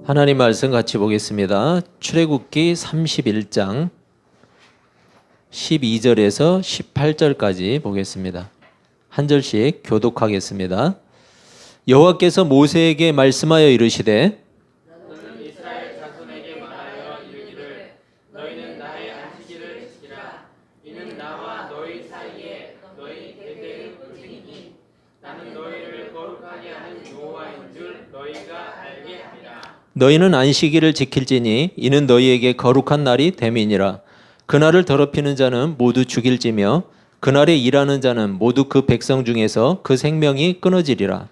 하나님 말씀 같이 보겠습니다. 출애굽기 31장 12절에서 18절까지 보겠습니다. 한 절씩 교독하겠습니다. 여호와께서 모세에게 말씀하여 이르시되 너는 이스라엘 자손에게 말하여 이르기를 너희는 나의 안식일을 지키라. 이는 나와 너희 사이에 너희 대대의 표징이니 나는 너희를 거룩하게 하는 여호와인 줄 너희가 알게 하리라. 너희는 안식일을 지킬지니 이는 너희에게 거룩한 날이 됨이니라. 그날을 더럽히는 자는 모두 죽일지며 그날에 일하는 자는 모두 그 백성 중에서 그 생명이 끊어지리라.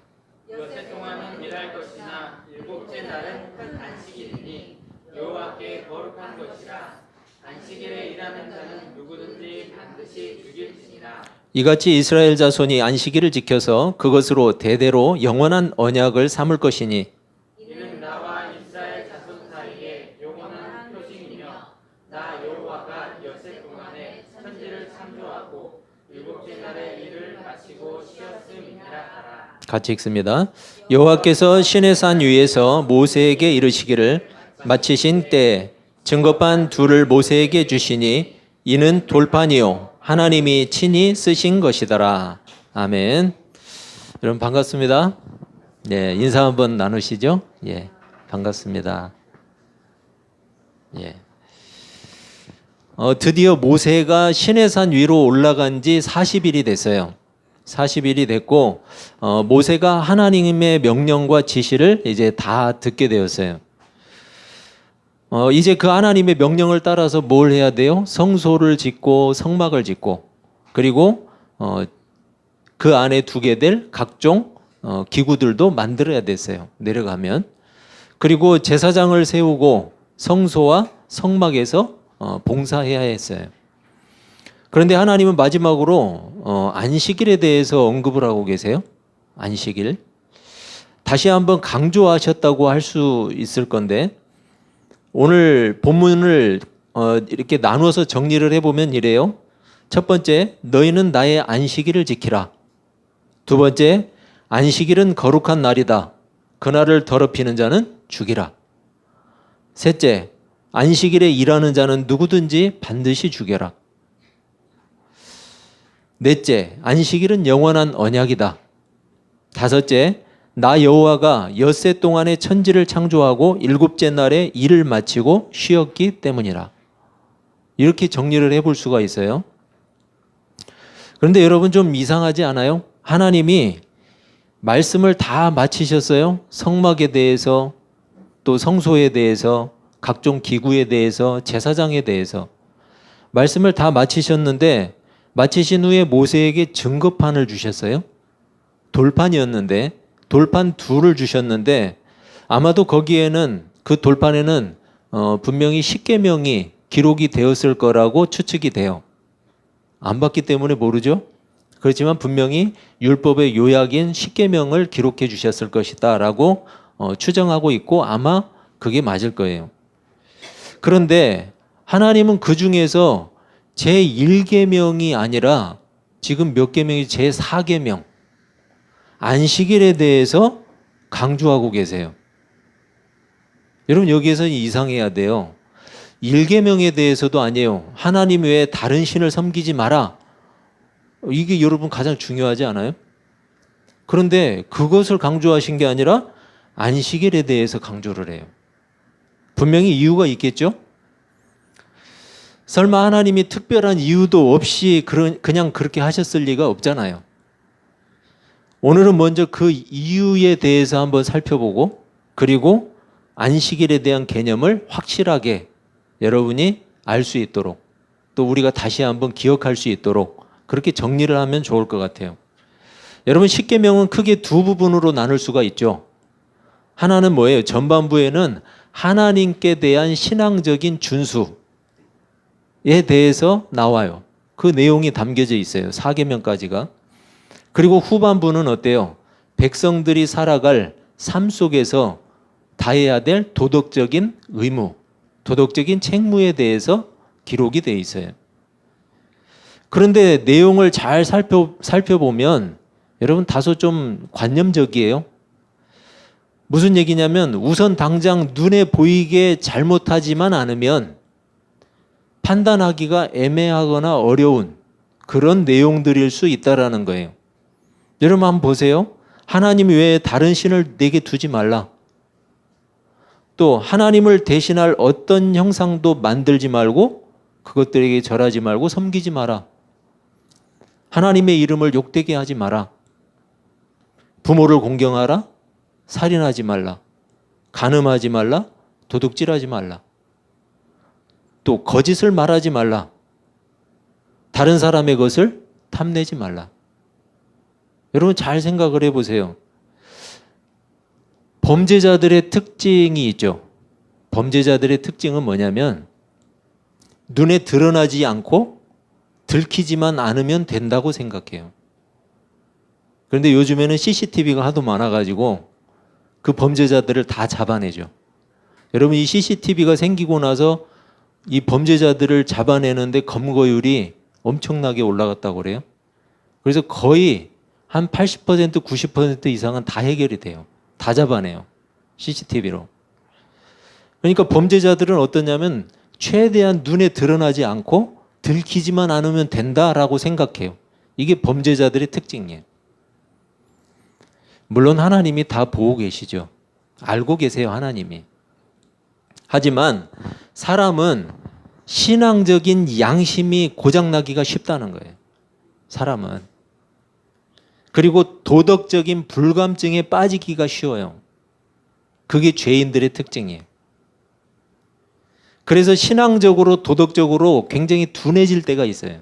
엿새 동안은 일할 것이나 일곱째 날은 큰 안식일이니 여호와께 거룩한 것이라. 안식일에 일하는 자는 누구든지 반드시 죽일지니라. 이같이 이스라엘 자손이 안식일을 지켜서 그것으로 대대로 영원한 언약을 삼을 것이니 이는 나와 이스라엘 자손 사이에 영원한 표징이며 나 여호와가 엿새 동안에 천지를 창조하고 일곱째 날에 일을 마치고 쉬었음이니라 하라. 같이 읽습니다. 여호와께서 시내산 위에서 모세에게 이르시기를 마치신 때에 증거판 둘을 모세에게 주시니 이는 돌판이요 하나님이 친히 쓰신 것이더라. 아멘. 여러분 반갑습니다. 네, 인사 한번 나누시죠. 예, 반갑습니다. 예. 드디어 모세가 시내산 위로 올라간 지 40일이 됐어요. 40일이 됐고 모세가 하나님의 명령과 지시를 이제 다 듣게 되었어요. 이제 그 하나님의 명령을 따라서 뭘 해야 돼요? 성소를 짓고 성막을 짓고 그리고 그 안에 두게 될 각종 기구들도 만들어야 됐어요. 내려가면. 그리고 제사장을 세우고 성소와 성막에서 봉사해야 했어요. 그런데 하나님은 마지막으로 안식일에 대해서 언급을 하고 계세요. 안식일. 다시 한번 강조하셨다고 할 수 있을 건데 오늘 본문을 이렇게 나누어서 정리를 해보면 이래요. 첫 번째, 너희는 나의 안식일을 지키라. 두 번째, 안식일은 거룩한 날이다. 그날을 더럽히는 자는 죽이라. 셋째, 안식일에 일하는 자는 누구든지 반드시 죽여라. 넷째, 안식일은 영원한 언약이다. 다섯째, 나 여호와가 엿새 동안에 천지를 창조하고 일곱째 날에 일을 마치고 쉬었기 때문이라. 이렇게 정리를 해볼 수가 있어요. 그런데 여러분 좀 이상하지 않아요? 하나님이 말씀을 다 마치셨어요. 성막에 대해서 또 성소에 대해서 각종 기구에 대해서 제사장에 대해서 말씀을 다 마치셨는데 마치신 후에 모세에게 증거판을 주셨어요. 돌판이었는데 돌판 둘을 주셨는데 아마도 거기에는 그 돌판에는 분명히 십계명이 기록이 되었을 거라고 추측이 돼요. 안 봤기 때문에 모르죠. 그렇지만 분명히 율법의 요약인 십계명을 기록해 주셨을 것이다라고 추정하고 있고 아마 그게 맞을 거예요. 그런데 하나님은 그 중에서 제1계명이 아니라 지금 몇 계명이 제4계명 안식일에 대해서 강조하고 계세요. 여러분 여기에서 이상해야 돼요. 1계명에 대해서도 아니에요. 하나님 외에 다른 신을 섬기지 마라. 이게 여러분 가장 중요하지 않아요? 그런데 그것을 강조하신 게 아니라 안식일에 대해서 강조를 해요. 분명히 이유가 있겠죠? 설마 하나님이 특별한 이유도 없이 그냥 그렇게 하셨을 리가 없잖아요. 오늘은 먼저 그 이유에 대해서 한번 살펴보고 그리고 안식일에 대한 개념을 확실하게 여러분이 알 수 있도록 또 우리가 다시 한번 기억할 수 있도록 그렇게 정리를 하면 좋을 것 같아요. 여러분 십계명은 크게 두 부분으로 나눌 수가 있죠. 하나는 뭐예요? 전반부에는 하나님께 대한 신앙적인 준수에 대해서 나와요. 그 내용이 담겨져 있어요. 4계명까지가. 그리고 후반부는 어때요? 백성들이 살아갈 삶 속에서 다해야 될 도덕적인 의무, 도덕적인 책무에 대해서 기록이 되어 있어요. 그런데 내용을 잘 살펴보면 여러분 다소 좀 관념적이에요. 무슨 얘기냐면 우선 당장 눈에 보이게 잘못하지만 않으면 판단하기가 애매하거나 어려운 그런 내용들일 수 있다라는 거예요. 여러분 한번 보세요. 하나님 외에 다른 신을 내게 두지 말라. 또 하나님을 대신할 어떤 형상도 만들지 말고 그것들에게 절하지 말고 섬기지 마라. 하나님의 이름을 욕되게 하지 마라. 부모를 공경하라. 살인하지 말라. 간음하지 말라. 도둑질하지 말라. 또 거짓을 말하지 말라. 다른 사람의 것을 탐내지 말라. 여러분 잘 생각을 해보세요. 범죄자들의 특징이 있죠. 범죄자들의 특징은 뭐냐면 눈에 드러나지 않고 들키지만 않으면 된다고 생각해요. 그런데 요즘에는 CCTV가 하도 많아가지고 그 범죄자들을 다 잡아내죠. 여러분 이 CCTV가 생기고 나서 이 범죄자들을 잡아내는데 검거율이 엄청나게 올라갔다고 그래요. 그래서 거의 한 80% 90% 이상은 다 해결이 돼요. 다 잡아내요. CCTV로. 그러니까 범죄자들은 어떠냐면 최대한 눈에 드러나지 않고 들키지만 않으면 된다라고 생각해요. 이게 범죄자들의 특징이에요. 물론 하나님이 다 보고 계시죠. 알고 계세요, 하나님이. 하지만 사람은 신앙적인 양심이 고장나기가 쉽다는 거예요. 사람은. 그리고 도덕적인 불감증에 빠지기가 쉬워요. 그게 죄인들의 특징이에요. 그래서 신앙적으로 도덕적으로 굉장히 둔해질 때가 있어요.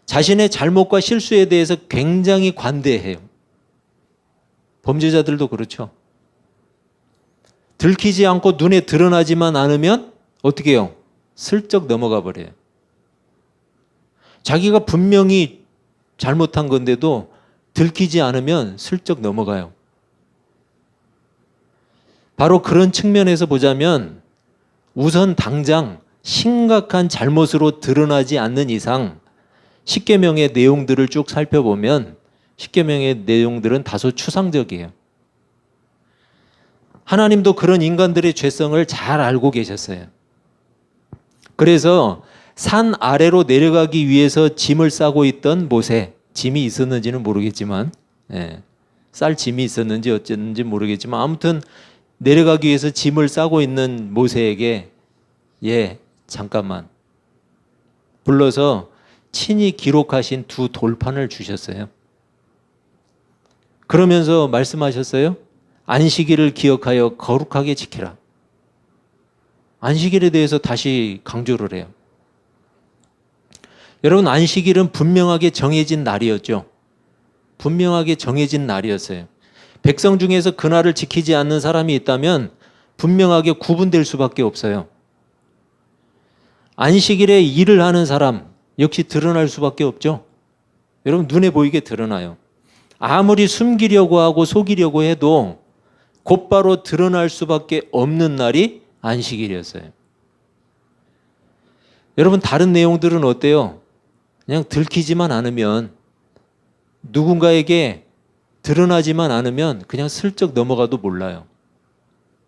자신의 잘못과 실수에 대해서 굉장히 관대해요. 범죄자들도 그렇죠. 들키지 않고 눈에 드러나지만 않으면 어떻게 해요? 슬쩍 넘어가 버려요. 자기가 분명히 잘못한 건데도 들키지 않으면 슬쩍 넘어가요. 바로 그런 측면에서 보자면 우선 당장 심각한 잘못으로 드러나지 않는 이상 십계명의 내용들을 쭉 살펴보면 십계명의 내용들은 다소 추상적이에요. 하나님도 그런 인간들의 죄성을 잘 알고 계셨어요. 그래서 산 아래로 내려가기 위해서 짐을 싸고 있던 모세, 짐이 있었는지는 모르겠지만 쌀 짐이 있었는지 어쨌는지 모르겠지만 아무튼 내려가기 위해서 짐을 싸고 있는 모세에게 잠깐만 불러서 친히 기록하신 두 돌판을 주셨어요. 그러면서 말씀하셨어요. 안식일을 기억하여 거룩하게 지키라. 안식일에 대해서 다시 강조를 해요. 여러분 안식일은 분명하게 정해진 날이었죠. 분명하게 정해진 날이었어요. 백성 중에서 그날을 지키지 않는 사람이 있다면 분명하게 구분될 수밖에 없어요. 안식일에 일을 하는 사람 역시 드러날 수밖에 없죠. 여러분 눈에 보이게 드러나요. 아무리 숨기려고 하고 속이려고 해도 곧바로 드러날 수밖에 없는 날이 안식일이었어요. 여러분 다른 내용들은 어때요? 그냥 들키지만 않으면 누군가에게 드러나지만 않으면 그냥 슬쩍 넘어가도 몰라요.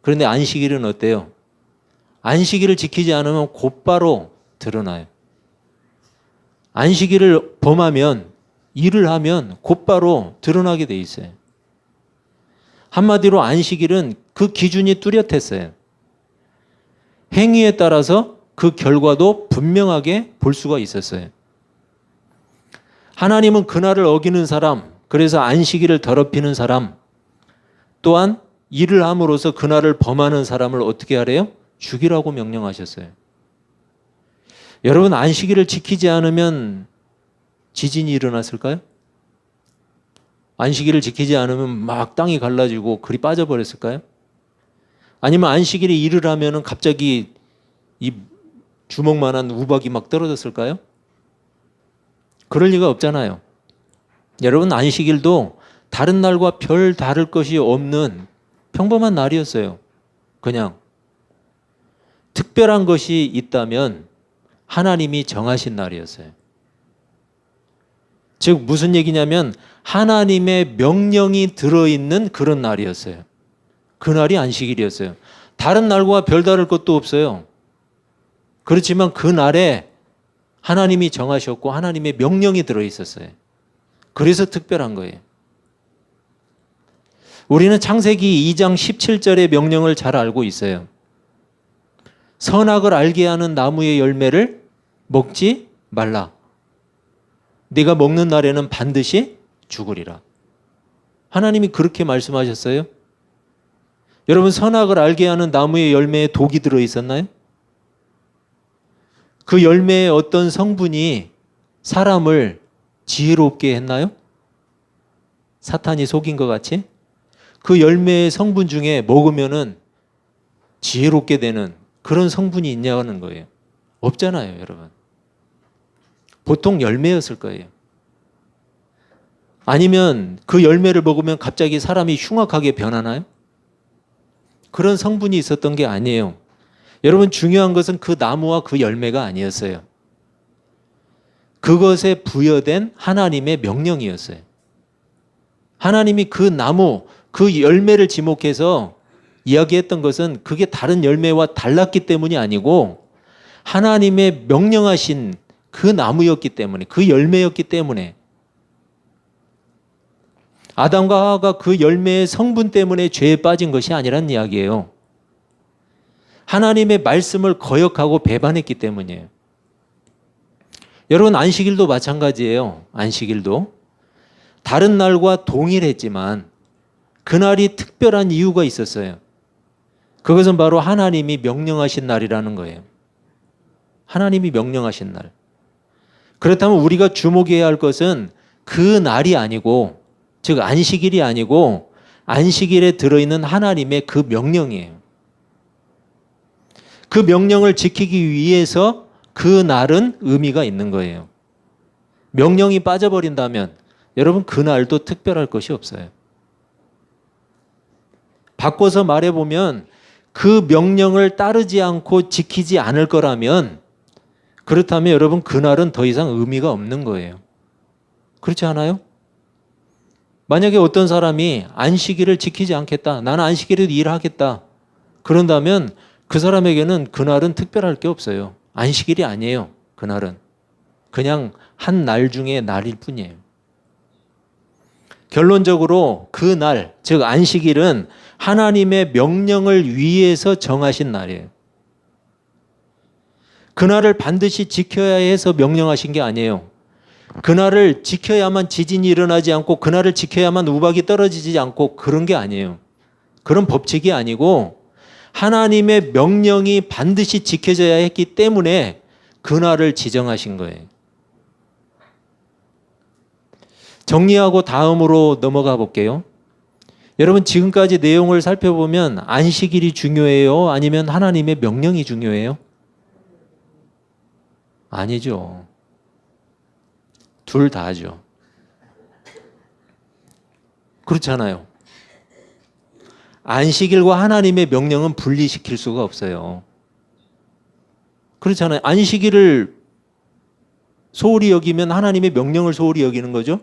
그런데 안식일은 어때요? 안식일을 지키지 않으면 곧바로 드러나요. 안식일을 범하면 일을 하면 곧바로 드러나게 돼 있어요. 한마디로 안식일은 그 기준이 뚜렷했어요. 행위에 따라서 그 결과도 분명하게 볼 수가 있었어요. 하나님은 그날을 어기는 사람, 그래서 안식일을 더럽히는 사람, 또한 일을 함으로써 그날을 범하는 사람을 어떻게 하래요? 죽이라고 명령하셨어요. 여러분 안식일을 지키지 않으면 지진이 일어났을까요? 안식일을 지키지 않으면 막 땅이 갈라지고 글이 빠져버렸을까요? 아니면 안식일에 일을 하면 갑자기 이 주먹만한 우박이 막 떨어졌을까요? 그럴 리가 없잖아요. 여러분 안식일도 다른 날과 별 다를 것이 없는 평범한 날이었어요. 그냥 특별한 것이 있다면 하나님이 정하신 날이었어요. 즉 무슨 얘기냐면 하나님의 명령이 들어있는 그런 날이었어요. 그날이 안식일이었어요. 다른 날과 별다를 것도 없어요. 그렇지만 그 날에 하나님이 정하셨고 하나님의 명령이 들어있었어요. 그래서 특별한 거예요. 우리는 창세기 2장 17절의 명령을 잘 알고 있어요. 선악을 알게 하는 나무의 열매를 먹지 말라. 네가 먹는 날에는 반드시 죽으리라. 하나님이 그렇게 말씀하셨어요. 여러분, 선악을 알게 하는 나무의 열매에 독이 들어 있었나요? 그 열매의 어떤 성분이 사람을 지혜롭게 했나요? 사탄이 속인 것 같이? 그 열매의 성분 중에 먹으면은 지혜롭게 되는 그런 성분이 있냐는 거예요. 없잖아요, 여러분. 보통 열매였을 거예요. 아니면 그 열매를 먹으면 갑자기 사람이 흉악하게 변하나요? 그런 성분이 있었던 게 아니에요. 여러분, 중요한 것은 그 나무와 그 열매가 아니었어요. 그것에 부여된 하나님의 명령이었어요. 하나님이 그 나무, 그 열매를 지목해서 이야기했던 것은 그게 다른 열매와 달랐기 때문이 아니고 하나님의 명령하신 그 나무였기 때문에, 그 열매였기 때문에, 아담과 하와가 그 열매의 성분 때문에 죄에 빠진 것이 아니란 이야기예요. 하나님의 말씀을 거역하고 배반했기 때문이에요. 여러분, 안식일도 마찬가지예요. 안식일도 다른 날과 동일했지만 그날이 특별한 이유가 있었어요. 그것은 바로 하나님이 명령하신 날이라는 거예요. 하나님이 명령하신 날. 그렇다면 우리가 주목해야 할 것은 그 날이 아니고, 즉 안식일이 아니고 안식일에 들어있는 하나님의 그 명령이에요. 그 명령을 지키기 위해서 그 날은 의미가 있는 거예요. 명령이 빠져버린다면 여러분, 그 날도 특별할 것이 없어요. 바꿔서 말해보면 그 명령을 따르지 않고 지키지 않을 거라면, 그렇다면 여러분, 그날은 더 이상 의미가 없는 거예요. 그렇지 않아요? 만약에 어떤 사람이 안식일을 지키지 않겠다, 나는 안식일에도 일하겠다, 그런다면 그 사람에게는 그날은 특별할 게 없어요. 안식일이 아니에요. 그날은 그냥 한 날 중에 날일 뿐이에요. 결론적으로 그 날, 즉 안식일은 하나님의 명령을 위해서 정하신 날이에요. 그날을 반드시 지켜야 해서 명령하신 게 아니에요. 그날을 지켜야만 지진이 일어나지 않고 그날을 지켜야만 우박이 떨어지지 않고 그런 게 아니에요. 그런 법칙이 아니고 하나님의 명령이 반드시 지켜져야 했기 때문에 그날을 지정하신 거예요. 정리하고 다음으로 넘어가 볼게요. 여러분, 지금까지 내용을 살펴보면 안식일이 중요해요? 아니면 하나님의 명령이 중요해요? 아니죠. 둘 다죠. 그렇잖아요. 안식일과 하나님의 명령은 분리시킬 수가 없어요. 그렇잖아요. 안식일을 소홀히 여기면 하나님의 명령을 소홀히 여기는 거죠.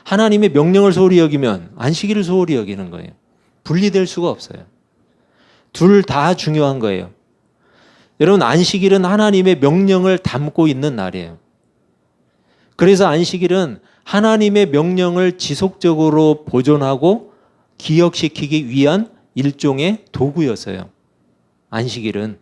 하나님의 명령을 소홀히 여기면 안식일을 소홀히 여기는 거예요. 분리될 수가 없어요. 둘 다 중요한 거예요. 여러분, 안식일은 하나님의 명령을 담고 있는 날이에요. 그래서 안식일은 하나님의 명령을 지속적으로 보존하고 기억시키기 위한 일종의 도구였어요. 안식일은.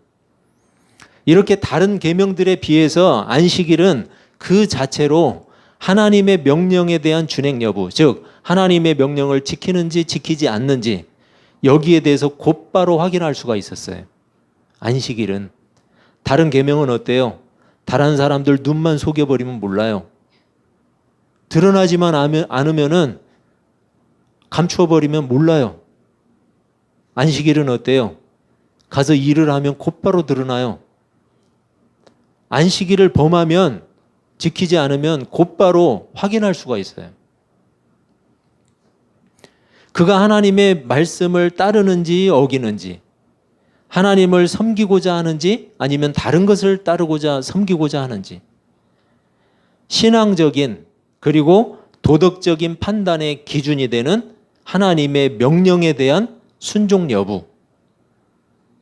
이렇게 다른 계명들에 비해서 안식일은 그 자체로 하나님의 명령에 대한 준행 여부, 즉 하나님의 명령을 지키는지 지키지 않는지 여기에 대해서 곧바로 확인할 수가 있었어요. 안식일은. 다른 계명은 어때요? 다른 사람들 눈만 속여버리면 몰라요. 드러나지만 않으면은 감추어버리면 몰라요. 안식일은 어때요? 가서 일을 하면 곧바로 드러나요. 안식일을 범하면, 지키지 않으면 곧바로 확인할 수가 있어요. 그가 하나님의 말씀을 따르는지 어기는지, 하나님을 섬기고자 하는지 아니면 다른 것을 따르고자 섬기고자 하는지, 신앙적인 그리고 도덕적인 판단의 기준이 되는 하나님의 명령에 대한 순종 여부.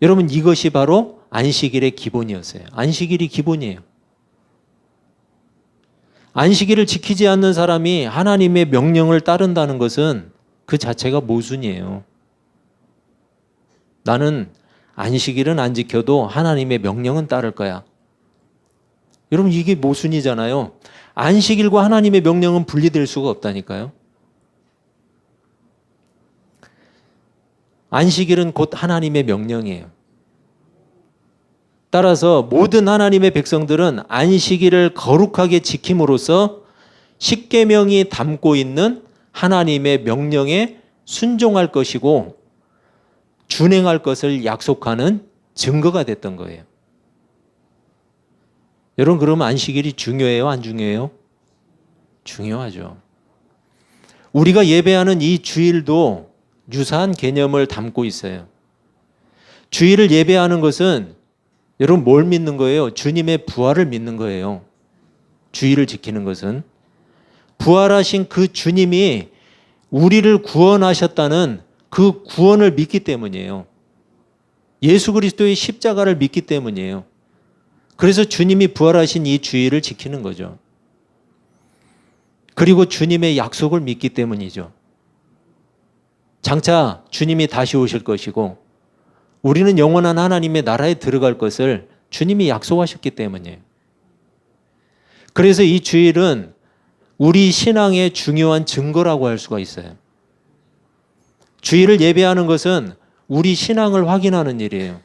여러분, 이것이 바로 안식일의 기본이었어요. 안식일이 기본이에요. 안식일을 지키지 않는 사람이 하나님의 명령을 따른다는 것은 그 자체가 모순이에요. 나는 안식일은 안 지켜도 하나님의 명령은 따를 거야. 여러분, 이게 모순이잖아요. 안식일과 하나님의 명령은 분리될 수가 없다니까요. 안식일은 곧 하나님의 명령이에요. 따라서 모든 하나님의 백성들은 안식일을 거룩하게 지킴으로써 십계명이 담고 있는 하나님의 명령에 순종할 것이고 준행할 것을 약속하는 증거가 됐던 거예요. 여러분, 그러면 안식일이 중요해요, 안 중요해요? 중요하죠. 우리가 예배하는 이 주일도 유사한 개념을 담고 있어요. 주일을 예배하는 것은 여러분 뭘 믿는 거예요? 주님의 부활을 믿는 거예요. 주일을 지키는 것은 부활하신 그 주님이 우리를 구원하셨다는 그 구원을 믿기 때문이에요. 예수 그리스도의 십자가를 믿기 때문이에요. 그래서 주님이 부활하신 이 주일을 지키는 거죠. 그리고 주님의 약속을 믿기 때문이죠. 장차 주님이 다시 오실 것이고 우리는 영원한 하나님의 나라에 들어갈 것을 주님이 약속하셨기 때문이에요. 그래서 이 주일은 우리 신앙의 중요한 증거라고 할 수가 있어요. 주일을 예배하는 것은 우리 신앙을 확인하는 일이에요.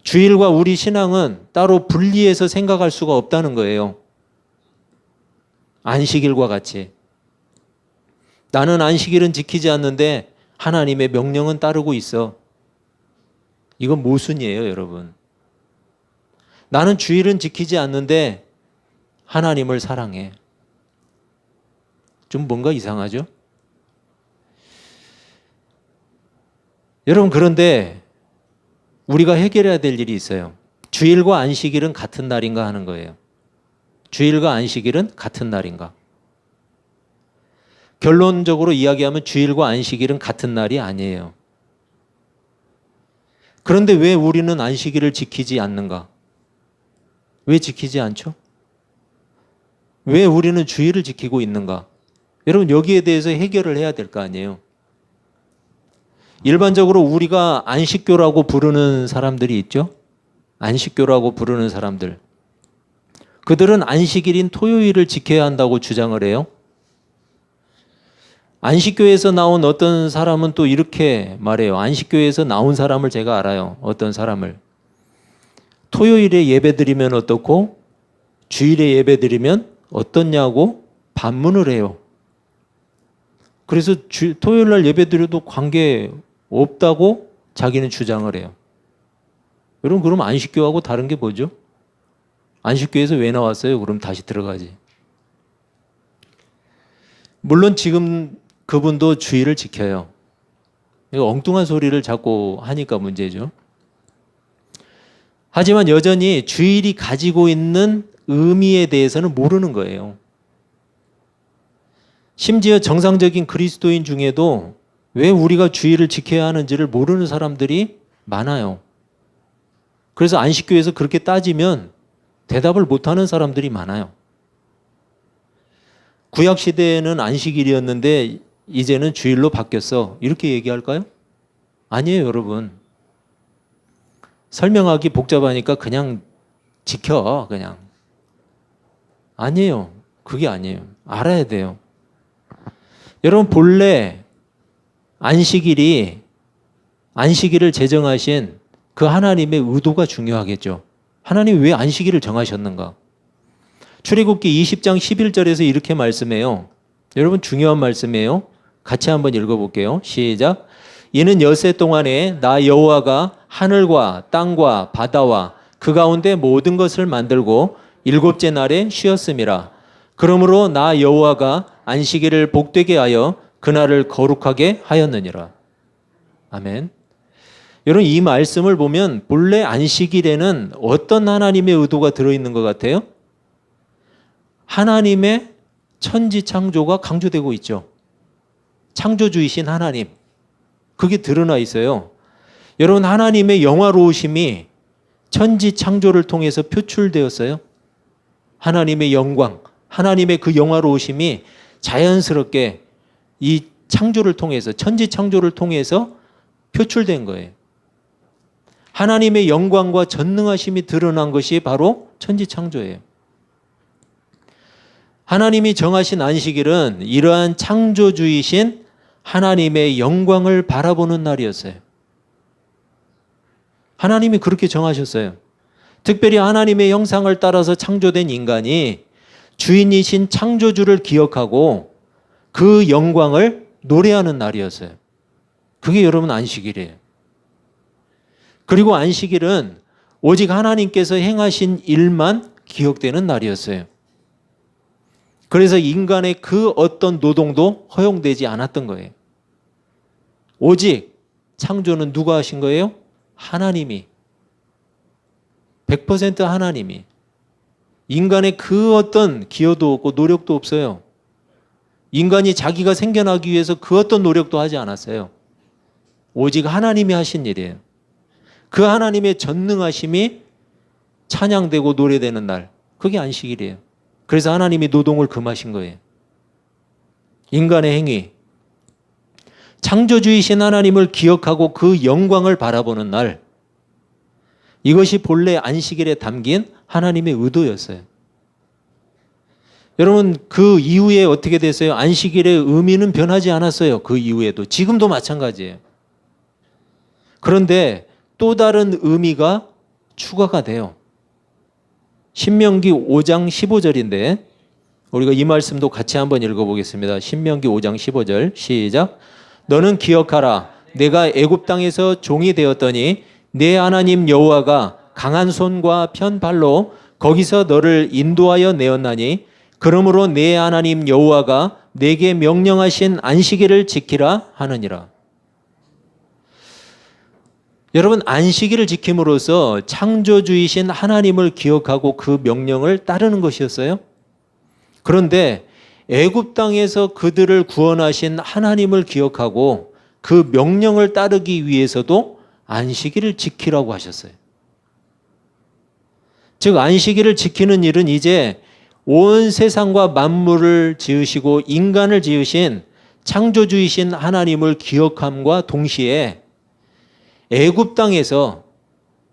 주일과 우리 신앙은 따로 분리해서 생각할 수가 없다는 거예요. 안식일과 같이. 나는 안식일은 지키지 않는데 하나님의 명령은 따르고 있어. 이건 모순이에요, 여러분. 나는 주일은 지키지 않는데 하나님을 사랑해. 좀 뭔가 이상하죠? 여러분, 그런데 우리가 해결해야 될 일이 있어요. 주일과 안식일은 같은 날인가 하는 거예요. 주일과 안식일은 같은 날인가? 결론적으로 이야기하면 주일과 안식일은 같은 날이 아니에요. 그런데 왜 우리는 안식일을 지키지 않는가? 왜 지키지 않죠? 왜 우리는 주일을 지키고 있는가? 여러분, 여기에 대해서 해결을 해야 될 거 아니에요. 일반적으로 우리가 안식교라고 부르는 사람들이 있죠? 안식교라고 부르는 사람들. 그들은 안식일인 토요일을 지켜야 한다고 주장을 해요. 안식교에서 나온 어떤 사람은 또 이렇게 말해요. 안식교에서 나온 사람을 제가 알아요. 어떤 사람을. 토요일에 예배 드리면 어떻고 주일에 예배 드리면 어떻냐고 반문을 해요. 그래서 토요일 날 예배 드려도 관계 없다고 자기는 주장을 해요. 여러분, 그럼 안식교하고 다른 게 뭐죠? 안식교에서 왜 나왔어요? 그럼 다시 들어가지. 물론 지금 그분도 주일을 지켜요. 이거 엉뚱한 소리를 자꾸 하니까 문제죠. 하지만 여전히 주일이 가지고 있는 의미에 대해서는 모르는 거예요. 심지어 정상적인 그리스도인 중에도 왜 우리가 주일을 지켜야 하는지를 모르는 사람들이 많아요. 그래서 안식교에서 그렇게 따지면 대답을 못하는 사람들이 많아요. 구약시대에는 안식일이었는데 이제는 주일로 바뀌었어. 이렇게 얘기할까요? 아니에요, 여러분. 설명하기 복잡하니까 그냥 지켜, 그냥. 아니에요. 그게 아니에요. 알아야 돼요. 여러분, 본래 안식일을 제정하신 그 하나님의 의도가 중요하겠죠. 하나님이 왜 안식일을 정하셨는가? 출애굽기 20장 11절에서 이렇게 말씀해요. 여러분, 중요한 말씀이에요. 같이 한번 읽어볼게요. 시작. 이는 엿새 동안에 나 여호와가 하늘과 땅과 바다와 그 가운데 모든 것을 만들고 일곱째 날에 쉬었음이라. 그러므로 나 여호와가 안식일을 복되게 하여 그날을 거룩하게 하였느니라. 아멘. 여러분, 이 말씀을 보면 본래 안식일에는 어떤 하나님의 의도가 들어있는 것 같아요? 하나님의 천지 창조가 강조되고 있죠. 창조주이신 하나님. 그게 드러나 있어요. 여러분, 하나님의 영화로우심이 천지 창조를 통해서 표출되었어요. 하나님의 영광, 하나님의 그 영화로우심이 자연스럽게 이 창조를 통해서, 천지 창조를 통해서 표출된 거예요. 하나님의 영광과 전능하심이 드러난 것이 바로 천지 창조예요. 하나님이 정하신 안식일은 이러한 창조주이신 하나님의 영광을 바라보는 날이었어요. 하나님이 그렇게 정하셨어요. 특별히 하나님의 형상을 따라서 창조된 인간이 주인이신 창조주를 기억하고 그 영광을 노래하는 날이었어요. 그게 여러분 안식일이에요. 그리고 안식일은 오직 하나님께서 행하신 일만 기억되는 날이었어요. 그래서 인간의 그 어떤 노동도 허용되지 않았던 거예요. 오직 창조는 누가 하신 거예요? 하나님이. 100% 하나님이. 인간의 그 어떤 기여도 없고 노력도 없어요. 인간이 자기가 생겨나기 위해서 그 어떤 노력도 하지 않았어요. 오직 하나님이 하신 일이에요. 그 하나님의 전능하심이 찬양되고 노래되는 날, 그게 안식일이에요. 그래서 하나님이 노동을 금하신 거예요. 인간의 행위, 창조주이신 하나님을 기억하고 그 영광을 바라보는 날, 이것이 본래 안식일에 담긴 하나님의 의도였어요. 여러분, 그 이후에 어떻게 됐어요? 안식일의 의미는 변하지 않았어요. 그 이후에도. 지금도 마찬가지예요. 그런데 또 다른 의미가 추가가 돼요. 신명기 5장 15절인데 우리가 이 말씀도 같이 한번 읽어보겠습니다. 신명기 5장 15절 시작. 너는 기억하라. 내가 애굽 땅에서 종이 되었더니 내 하나님 여호와가 강한 손과 편 발로 거기서 너를 인도하여 내었나니 그러므로 내 하나님 여호와가 내게 명령하신 안식일을 지키라 하느니라. 여러분, 안식일을 지킴으로써 창조주이신 하나님을 기억하고 그 명령을 따르는 것이었어요. 그런데 애굽 땅에서 그들을 구원하신 하나님을 기억하고 그 명령을 따르기 위해서도 안식일을 지키라고 하셨어요. 즉 안식일을 지키는 일은 이제 온 세상과 만물을 지으시고 인간을 지으신 창조주이신 하나님을 기억함과 동시에 애굽 땅에서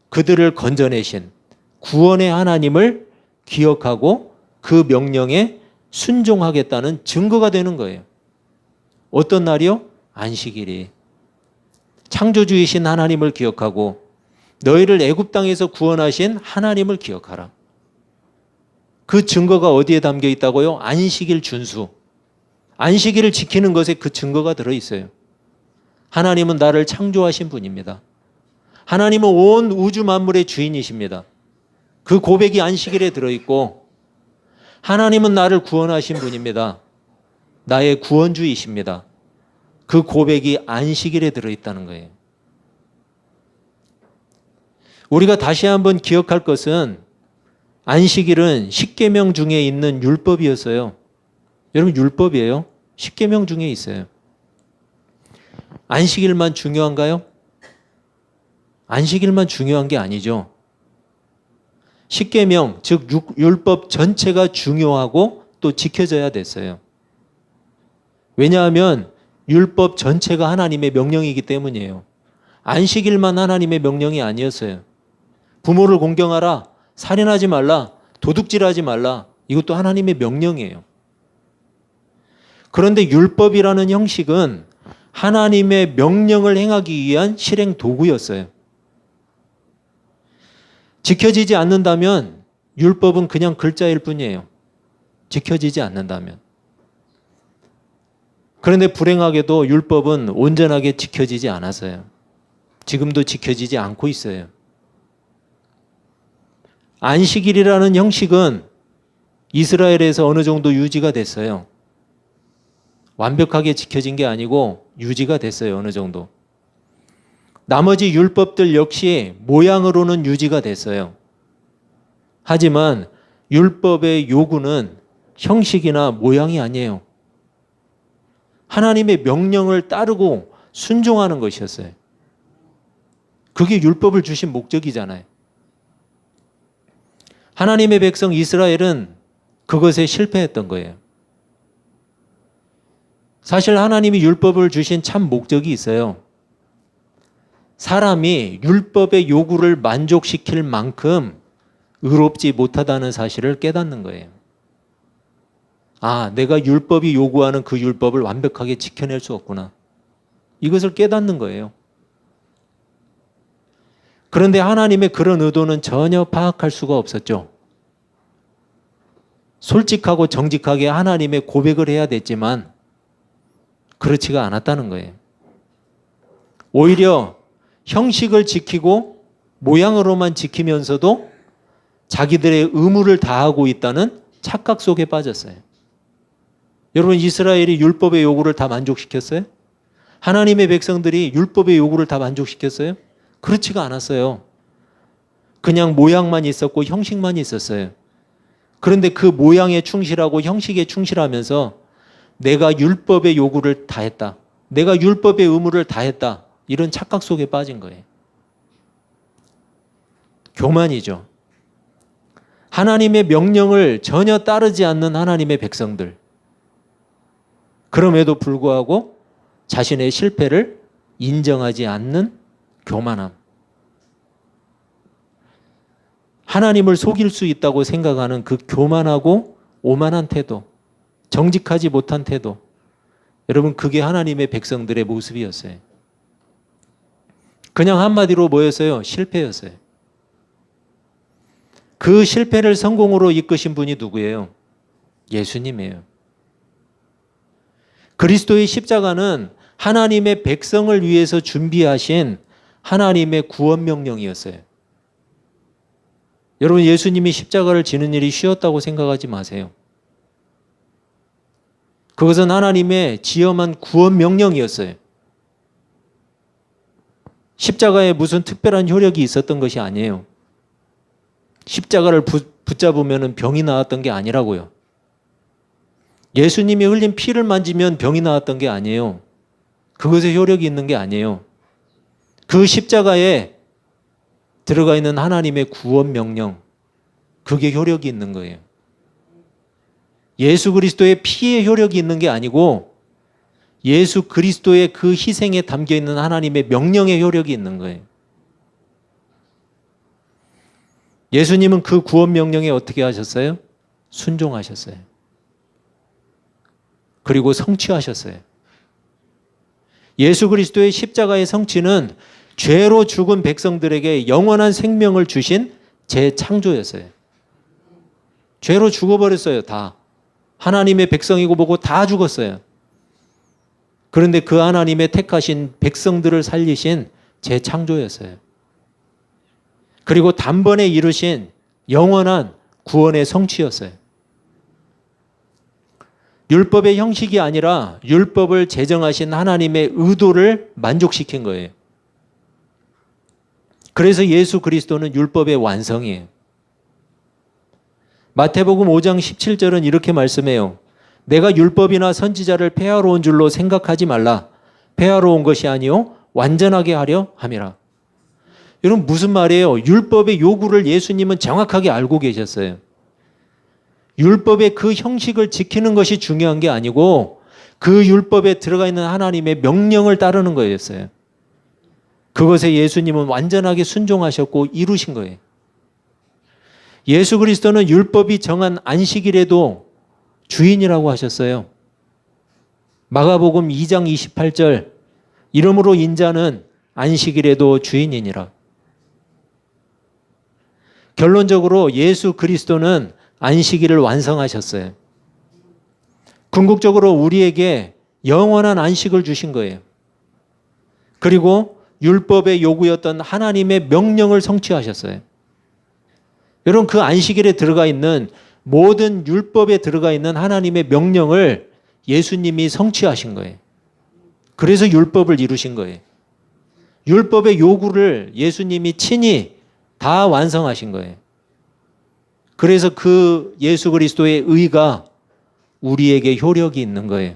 그들을 건져내신 구원의 하나님을 기억하고 그 명령에 순종하겠다는 증거가 되는 거예요. 어떤 날이요? 안식일이. 창조주이신 하나님을 기억하고 너희를 애굽 땅에서 구원하신 하나님을 기억하라. 그 증거가 어디에 담겨 있다고요? 안식일 준수. 안식일을 지키는 것에 그 증거가 들어있어요. 하나님은 나를 창조하신 분입니다. 하나님은 온 우주 만물의 주인이십니다. 그 고백이 안식일에 들어있고 하나님은 나를 구원하신 분입니다. 나의 구원주이십니다. 그 고백이 안식일에 들어있다는 거예요. 우리가 다시 한번 기억할 것은 안식일은 십계명 중에 있는 율법이었어요. 여러분, 율법이에요. 십계명 중에 있어요. 안식일만 중요한가요? 안식일만 중요한 게 아니죠. 십계명, 즉 율법 전체가 중요하고 또 지켜져야 됐어요. 왜냐하면 율법 전체가 하나님의 명령이기 때문이에요. 안식일만 하나님의 명령이 아니었어요. 부모를 공경하라, 살인하지 말라, 도둑질하지 말라, 이것도 하나님의 명령이에요. 그런데 율법이라는 형식은 하나님의 명령을 행하기 위한 실행 도구였어요. 지켜지지 않는다면 율법은 그냥 글자일 뿐이에요. 지켜지지 않는다면. 그런데 불행하게도 율법은 온전하게 지켜지지 않았어요. 지금도 지켜지지 않고 있어요. 안식일이라는 형식은 이스라엘에서 어느 정도 유지가 됐어요. 완벽하게 지켜진 게 아니고 유지가 됐어요. 어느 정도. 나머지 율법들 역시 모양으로는 유지가 됐어요. 하지만 율법의 요구는 형식이나 모양이 아니에요. 하나님의 명령을 따르고 순종하는 것이었어요. 그게 율법을 주신 목적이잖아요. 하나님의 백성 이스라엘은 그것에 실패했던 거예요. 사실 하나님이 율법을 주신 참 목적이 있어요. 사람이 율법의 요구를 만족시킬 만큼 의롭지 못하다는 사실을 깨닫는 거예요. 아, 내가 율법이 요구하는 그 율법을 완벽하게 지켜낼 수 없구나. 이것을 깨닫는 거예요. 그런데 하나님의 그런 의도는 전혀 파악할 수가 없었죠. 솔직하고 정직하게 하나님의 고백을 해야 됐지만 그렇지가 않았다는 거예요. 오히려 형식을 지키고 모양으로만 지키면서도 자기들의 의무를 다하고 있다는 착각 속에 빠졌어요. 여러분, 이스라엘이 율법의 요구를 다 만족시켰어요? 하나님의 백성들이 율법의 요구를 다 만족시켰어요? 그렇지가 않았어요. 그냥 모양만 있었고 형식만 있었어요. 그런데 그 모양에 충실하고 형식에 충실하면서 내가 율법의 요구를 다했다. 내가 율법의 의무를 다했다. 이런 착각 속에 빠진 거예요. 교만이죠. 하나님의 명령을 전혀 따르지 않는 하나님의 백성들. 그럼에도 불구하고 자신의 실패를 인정하지 않는 교만함. 하나님을 속일 수 있다고 생각하는 그 교만하고 오만한 태도, 정직하지 못한 태도. 여러분, 그게 하나님의 백성들의 모습이었어요. 그냥 한마디로 뭐였어요? 실패였어요. 그 실패를 성공으로 이끄신 분이 누구예요? 예수님이에요. 그리스도의 십자가는 하나님의 백성을 위해서 준비하신 하나님의 구원 명령이었어요. 여러분, 예수님이 십자가를 지는 일이 쉬웠다고 생각하지 마세요. 그것은 하나님의 지엄한 구원 명령이었어요. 십자가에 무슨 특별한 효력이 있었던 것이 아니에요. 십자가를 붙잡으면 병이 나았던 게 아니라고요. 예수님이 흘린 피를 만지면 병이 나았던 게 아니에요. 그것에 효력이 있는 게 아니에요. 그 십자가에 들어가 있는 하나님의 구원 명령, 그게 효력이 있는 거예요. 예수 그리스도의 피에 효력이 있는 게 아니고 예수 그리스도의 그 희생에 담겨 있는 하나님의 명령의 효력이 있는 거예요. 예수님은 그 구원 명령에 어떻게 하셨어요? 순종하셨어요. 그리고 성취하셨어요. 예수 그리스도의 십자가의 성취는 죄로 죽은 백성들에게 영원한 생명을 주신 재창조였어요. 죄로 죽어버렸어요, 다. 하나님의 백성이고 뭐고 다 죽었어요. 그런데 그 하나님의 택하신 백성들을 살리신 재창조였어요. 그리고 단번에 이루신 영원한 구원의 성취였어요. 율법의 형식이 아니라 율법을 제정하신 하나님의 의도를 만족시킨 거예요. 그래서 예수 그리스도는 율법의 완성이에요. 마태복음 5장 17절은 이렇게 말씀해요. 내가 율법이나 선지자를 폐하러 온 줄로 생각하지 말라. 폐하러 온 것이 아니요 완전하게 하려 함이라. 여러분, 무슨 말이에요? 율법의 요구를 예수님은 정확하게 알고 계셨어요. 율법의 그 형식을 지키는 것이 중요한 게 아니고 그 율법에 들어가 있는 하나님의 명령을 따르는 거였어요. 그것에 예수님은 완전하게 순종하셨고 이루신 거예요. 예수 그리스도는 율법이 정한 안식일에도 주인이라고 하셨어요. 마가복음 2장 28절, 이러므로 인자는 안식일에도 주인이니라. 결론적으로 예수 그리스도는 안식일을 완성하셨어요. 궁극적으로 우리에게 영원한 안식을 주신 거예요. 그리고 율법의 요구였던 하나님의 명령을 성취하셨어요. 여러분, 그 안식일에 들어가 있는 모든 율법에 들어가 있는 하나님의 명령을 예수님이 성취하신 거예요. 그래서 율법을 이루신 거예요. 율법의 요구를 예수님이 친히 다 완성하신 거예요. 그래서 그 예수 그리스도의 의가 우리에게 효력이 있는 거예요.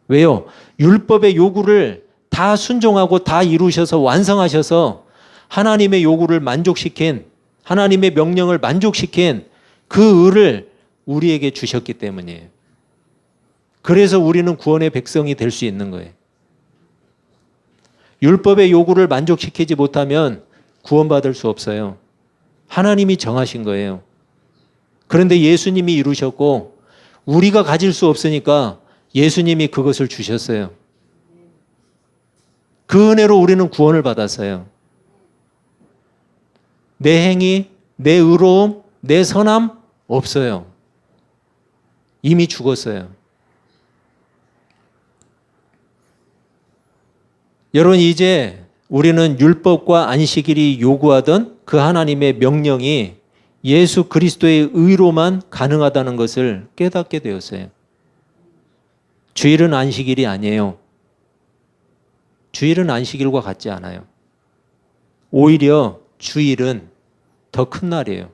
왜요? 율법의 요구를 다 순종하고 다 이루셔서 완성하셔서 하나님의 요구를 만족시킨, 하나님의 명령을 만족시킨 그 의를 우리에게 주셨기 때문이에요. 그래서 우리는 구원의 백성이 될 수 있는 거예요. 율법의 요구를 만족시키지 못하면 구원받을 수 없어요. 하나님이 정하신 거예요. 그런데 예수님이 이루셨고 우리가 가질 수 없으니까 예수님이 그것을 주셨어요. 그 은혜로 우리는 구원을 받았어요. 내 행위, 내 의로움, 내 선함 없어요. 이미 죽었어요. 여러분, 이제 우리는 율법과 안식일이 요구하던 그 하나님의 명령이 예수 그리스도의 의로만 가능하다는 것을 깨닫게 되었어요. 주일은 안식일이 아니에요. 주일은 안식일과 같지 않아요. 오히려 주일은 더 큰 날이에요.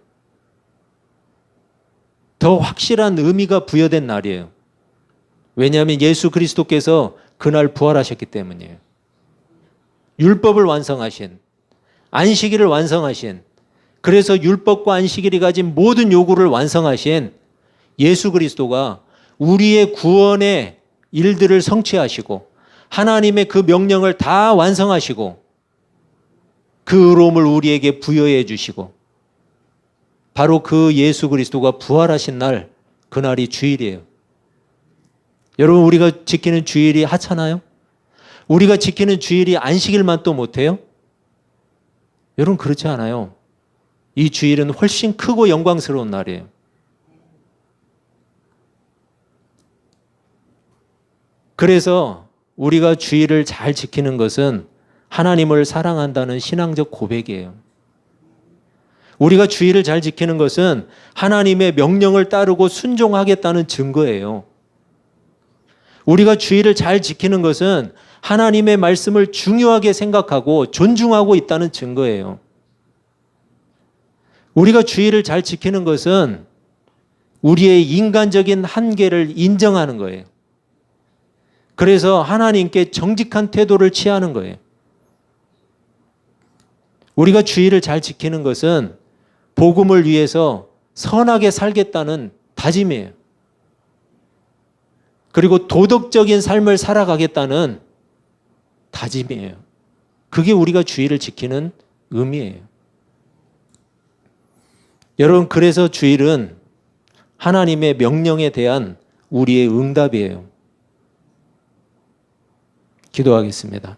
더 확실한 의미가 부여된 날이에요. 왜냐하면 예수 그리스도께서 그날 부활하셨기 때문이에요. 율법을 완성하신, 안식일을 완성하신, 그래서 율법과 안식일이 가진 모든 요구를 완성하신 예수 그리스도가 우리의 구원의 일들을 성취하시고 하나님의 그 명령을 다 완성하시고 그 의로움을 우리에게 부여해 주시고 바로 그 예수 그리스도가 부활하신 날, 그날이 주일이에요. 여러분, 우리가 지키는 주일이 하찮아요? 우리가 지키는 주일이 안식일만 또 못해요? 여러분, 그렇지 않아요. 이 주일은 훨씬 크고 영광스러운 날이에요. 그래서 우리가 주일을 잘 지키는 것은 하나님을 사랑한다는 신앙적 고백이에요. 우리가 주일을 잘 지키는 것은 하나님의 명령을 따르고 순종하겠다는 증거예요. 우리가 주일을 잘 지키는 것은 하나님의 말씀을 중요하게 생각하고 존중하고 있다는 증거예요. 우리가 주일을 잘 지키는 것은 우리의 인간적인 한계를 인정하는 거예요. 그래서 하나님께 정직한 태도를 취하는 거예요. 우리가 주일을 잘 지키는 것은 복음을 위해서 선하게 살겠다는 다짐이에요. 그리고 도덕적인 삶을 살아가겠다는 다짐이에요. 그게 우리가 주일을 지키는 의미예요. 여러분, 그래서 주일은 하나님의 명령에 대한 우리의 응답이에요. 기도하겠습니다.